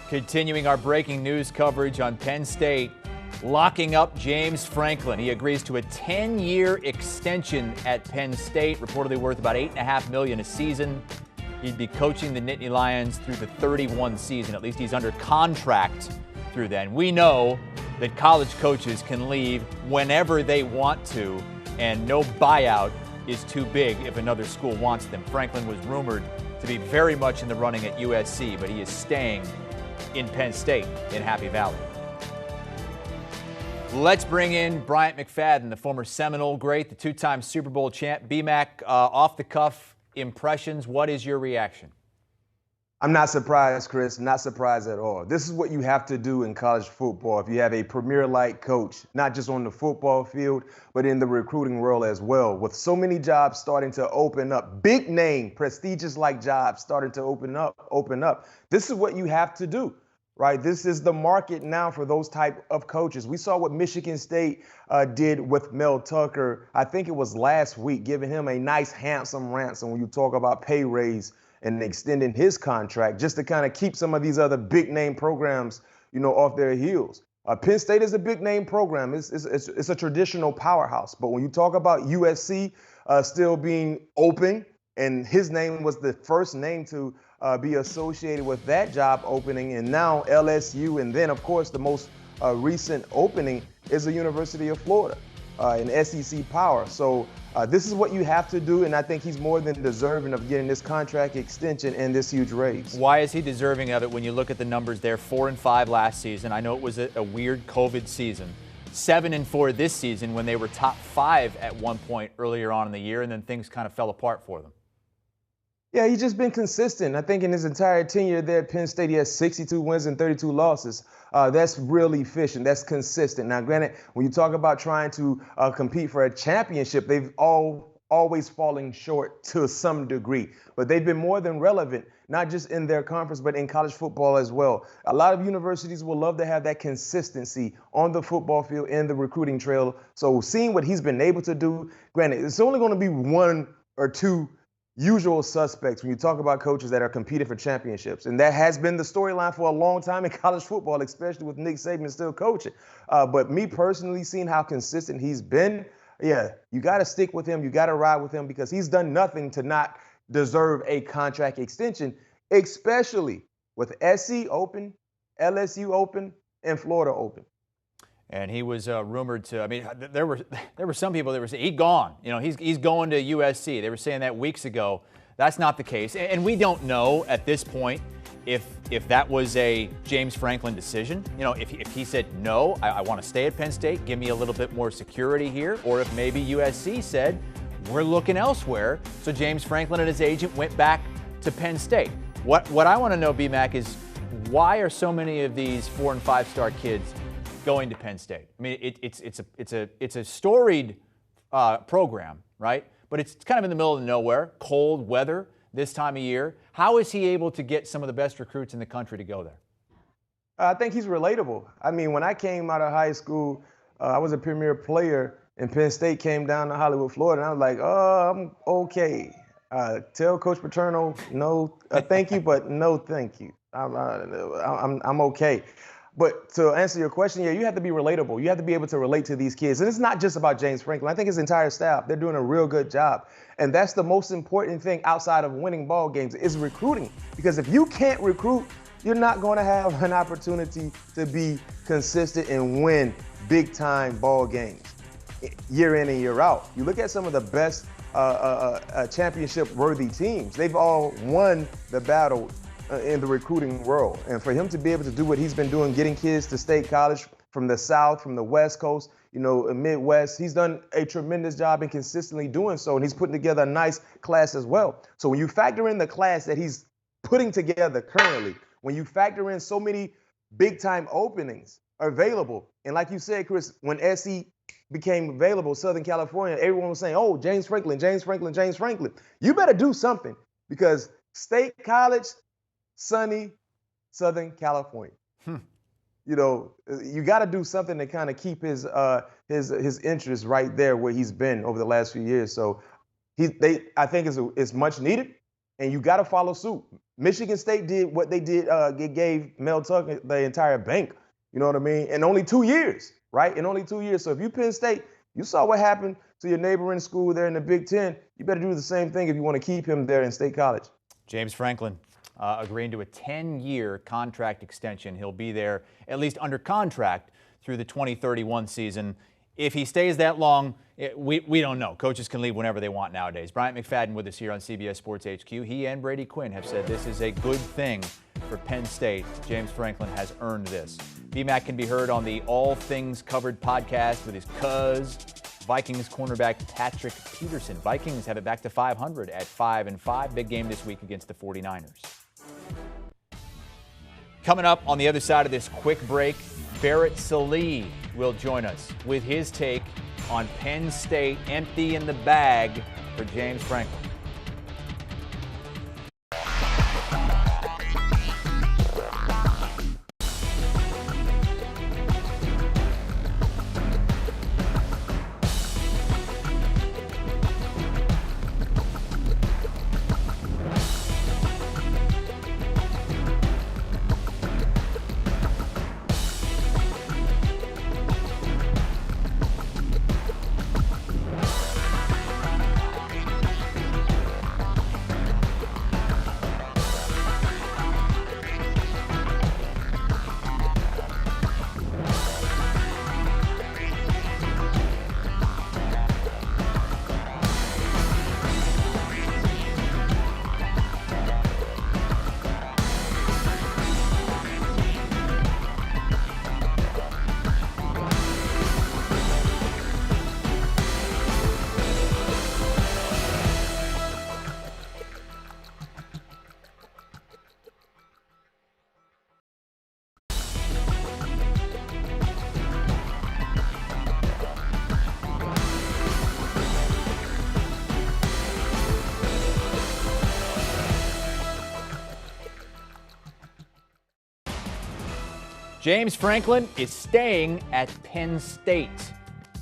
Continuing our breaking news coverage on Penn State, locking up James Franklin. He agrees to a 10-year extension at Penn State, reportedly worth about $8.5 million a season. He'd be coaching the Nittany Lions through the 31 season. At least he's under contract through then. We know that college coaches can leave whenever they want to, and no buyout is too big if another school wants them. Franklin was rumored to be very much in the running at USC, but he is staying in Penn State in Happy Valley. Let's bring in Bryant McFadden, the former Seminole great, the two-time Super Bowl champ. BMAC, off-the-cuff impressions. What is your reaction? I'm not surprised, Chris. Not surprised at all. This is what you have to do in college football if you have a premier-like coach, not just on the football field, but in the recruiting world as well. With so many jobs starting to open up, big name, prestigious-like jobs starting to open up. This is what you have to do, right? This is the market now for those type of coaches. We saw what Michigan State did with Mel Tucker, I think it was last week, giving him a nice, handsome ransom when you talk about pay raise and extending his contract just to kind of keep some of these other big name programs, off their heels. Penn State is a big name program. It's a traditional powerhouse. But when you talk about USC still being open, and his name was the first name to be associated with that job opening, and now LSU, and then, of course, the most recent opening is the University of Florida in SEC power. So this is what you have to do, and I think he's more than deserving of getting this contract extension and this huge raise. Why is he deserving of it when you look at the numbers there? 4-5 last season. I know it was a weird COVID season. 7-4 this season when they were top 5 at one point earlier on in the year, and then things kind of fell apart for them. Yeah, he's just been consistent. I think in his entire tenure there at Penn State, he has 62 wins and 32 losses. That's really efficient. That's consistent. Now, granted, when you talk about trying to compete for a championship, they've always fallen short to some degree. But they've been more than relevant, not just in their conference, but in college football as well. A lot of universities will love to have that consistency on the football field and the recruiting trail. So seeing what he's been able to do, granted, it's only going to be one or two usual suspects when you talk about coaches that are competing for championships. And that has been the storyline for a long time in college football, especially with Nick Saban still coaching. But me personally, seeing how consistent he's been, yeah, you got to stick with him. You got to ride with him because he's done nothing to not deserve a contract extension, especially with SC open, LSU open, and Florida open. And he was rumored to. I mean, there were some people that were saying he's gone. He's going to USC. They were saying that weeks ago. That's not the case, and we don't know at this point if that was a James Franklin decision. If he said no, I want to stay at Penn State, give me a little bit more security here, or if maybe USC said we're looking elsewhere. So James Franklin and his agent went back to Penn State. What I want to know, BMAC, is why are so many of these 4- and 5-star kids going to Penn State? I mean, it's a storied program, right? But it's kind of in the middle of nowhere, cold weather this time of year. How is he able to get some of the best recruits in the country to go there? I think he's relatable. I mean, when I came out of high school, I was a premier player, and Penn State came down to Hollywood, Florida, and I was like, oh, I'm okay. Tell Coach Paterno, no, thank you, but no, thank you. I'm okay. But to answer your question, yeah, you have to be relatable. You have to be able to relate to these kids. And it's not just about James Franklin. I think his entire staff, they're doing a real good job. And that's the most important thing outside of winning ball games is recruiting. Because if you can't recruit, you're not going to have an opportunity to be consistent and win big-time ball games year in and year out. You look at some of the best championship-worthy teams. They've all won the battle in the recruiting world. And for him to be able to do what he's been doing, getting kids to state college from the South, from the West Coast, Midwest, he's done a tremendous job in consistently doing so. And he's putting together a nice class as well. So when you factor in the class that he's putting together currently, when you factor in so many big time openings are available, and like you said, Chris, when SC became available, Southern California, everyone was saying, oh, James Franklin, James Franklin, James Franklin. You better do something because State College, sunny Southern California. You got to do something to kind of keep his interest right there where he's been over the last few years. So I think it's much needed. and you got to follow suit. Michigan State did what they did. It gave Mel Tucker the entire bank. You know what I mean? In only 2 years, right? In only 2 years. So if you Penn State, you saw what happened to your neighboring school there in the Big Ten. You better do the same thing if you want to keep him there in State College. James Franklin agreeing to a 10-year contract extension. He'll be there at least under contract through the 2031 season. If he stays that long, we don't know. Coaches can leave whenever they want nowadays. Bryant McFadden with us here on CBS Sports HQ. He and Brady Quinn have said this is a good thing for Penn State. James Franklin has earned this. BMAC can be heard on the All Things Covered podcast with his cuz, Vikings cornerback Patrick Peterson. Vikings have it back to 500 at 5-5. Big game this week against the 49ers. Coming up on the other side of this quick break, Barrett Sallee will join us with his take on Penn State empty in the bag for James Franklin. James Franklin is staying at Penn State.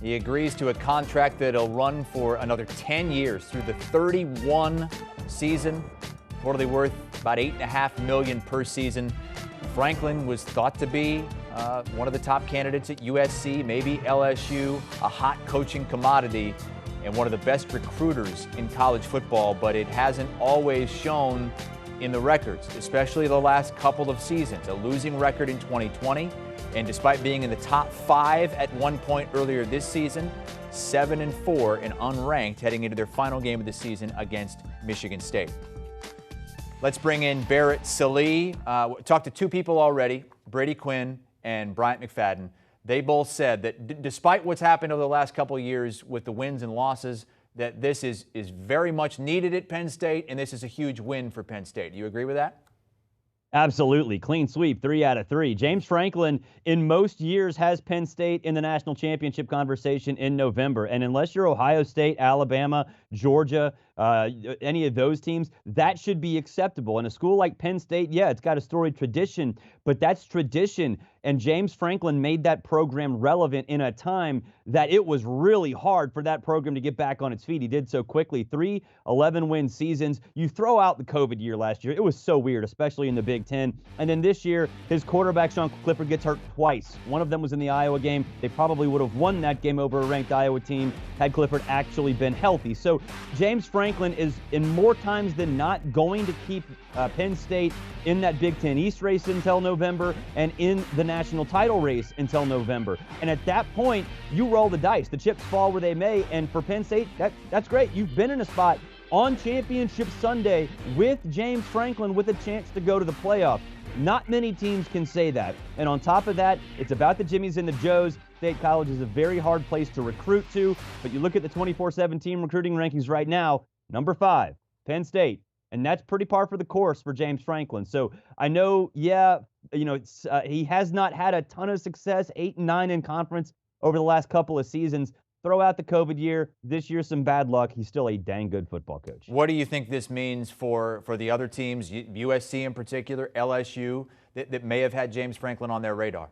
He agrees to a contract that'll run for another 10 years through the 31 season, reportedly worth about $8.5 million per season. Franklin was thought to be one of the top candidates at USC, maybe LSU, a hot coaching commodity, and one of the best recruiters in college football, but it hasn't always shown in the records, especially the last couple of seasons. A losing record in 2020, and despite being in the top 5 at one point earlier this season, 7-4 and unranked heading into their final game of the season against Michigan State. Let's bring in Barrett Sallee. Talked to two people already, Brady Quinn and Bryant McFadden. They both said that despite what's happened over the last couple of years with the wins and losses, that this is very much needed at Penn State, and this is a huge win for Penn State. Do you agree with that? Absolutely. Clean sweep, 3 out of 3. James Franklin, in most years, has Penn State in the national championship conversation in November. And unless you're Ohio State, Alabama, Georgia, any of those teams, that should be acceptable. And a school like Penn State, yeah, it's got a storied tradition, but that's tradition. And James Franklin made that program relevant in a time that it was really hard for that program to get back on its feet. He did so quickly. 3 11-win seasons. You throw out the COVID year last year. It was so weird, especially in the Big Ten. And then this year, his quarterback, Sean Clifford, gets hurt twice. One of them was in the Iowa game. They probably would have won that game over a ranked Iowa team had Clifford actually been healthy. So James Franklin is, in more times than not, going to keep Penn State in that Big Ten East race until November and in the national title race until November. And at that point, you roll the dice. The chips fall where they may. And for Penn State, that's great. You've been in a spot on Championship Sunday with James Franklin with a chance to go to the playoff. Not many teams can say that. And on top of that, it's about the Jimmies and the Joes. State College is a very hard place to recruit to. But you look at the 24/7 team recruiting rankings right now, number 5, Penn State. And that's pretty par for the course for James Franklin. So I know, he has not had a ton of success, 8-9 in conference over the last couple of seasons. Throw out the COVID year. This year, some bad luck. He's still a dang good football coach. What do you think this means for the other teams, USC in particular, LSU, that may have had James Franklin on their radar?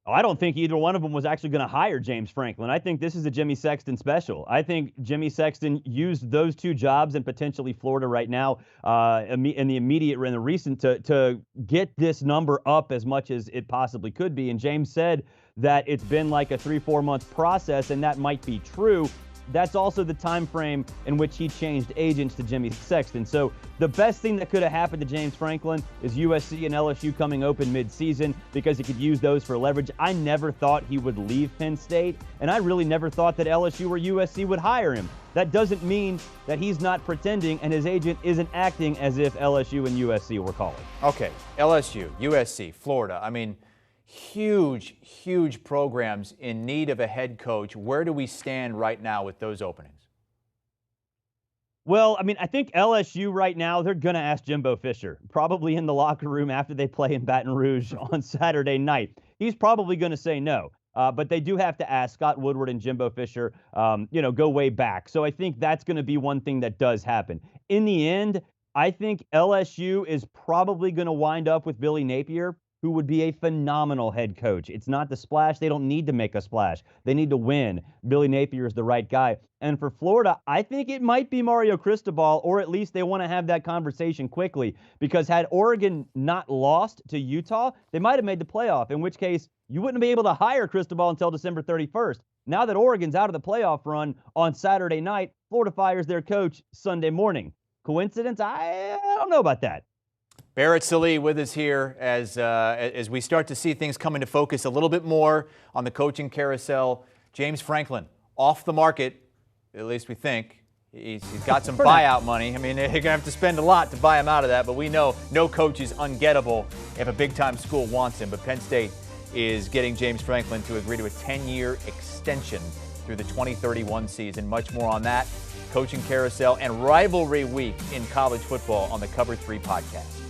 I don't think either one of them was actually going to hire James Franklin. I think this is a Jimmy Sexton special. I think Jimmy Sexton used those two jobs and potentially Florida right now in the recent to get this number up as much as it possibly could be. And James said that it's been like a 3-4 month process, and that might be true. That's also the time frame in which he changed agents to Jimmy Sexton. So the best thing that could have happened to James Franklin is USC and LSU coming open mid-season because he could use those for leverage. I never thought he would leave Penn State, and I really never thought that LSU or USC would hire him. That doesn't mean that he's not pretending and his agent isn't acting as if LSU and USC were calling. Okay, LSU, USC, Florida. I mean, huge programs in need of a head coach. Where do we stand right now with those openings? Well, I mean, I think LSU right now, they're going to ask Jimbo Fisher, probably in the locker room after they play in Baton Rouge on Saturday night. He's probably going to say no. But they do have to ask. Scott Woodward and Jimbo Fisher, go way back. So I think that's going to be one thing that does happen. In the end, I think LSU is probably going to wind up with Billy Napier, who would be a phenomenal head coach. It's not the splash. They don't need to make a splash. They need to win. Billy Napier is the right guy. And for Florida, I think it might be Mario Cristobal, or at least they want to have that conversation quickly, because had Oregon not lost to Utah, they might have made the playoff, in which case you wouldn't be able to hire Cristobal until December 31st. Now that Oregon's out of the playoff run on Saturday night, Florida fires their coach Sunday morning. Coincidence? I don't know about that. Barrett Sallee with us here as we start to see things come into focus a little bit more on the coaching carousel. James Franklin off the market, at least we think. He's got some buyout money. I mean, they're going to have to spend a lot to buy him out of that, but we know no coach is ungettable if a big-time school wants him. But Penn State is getting James Franklin to agree to a 10-year extension through the 2031 season. Much more on that, coaching carousel, and rivalry week in college football on the Cover 3 podcast.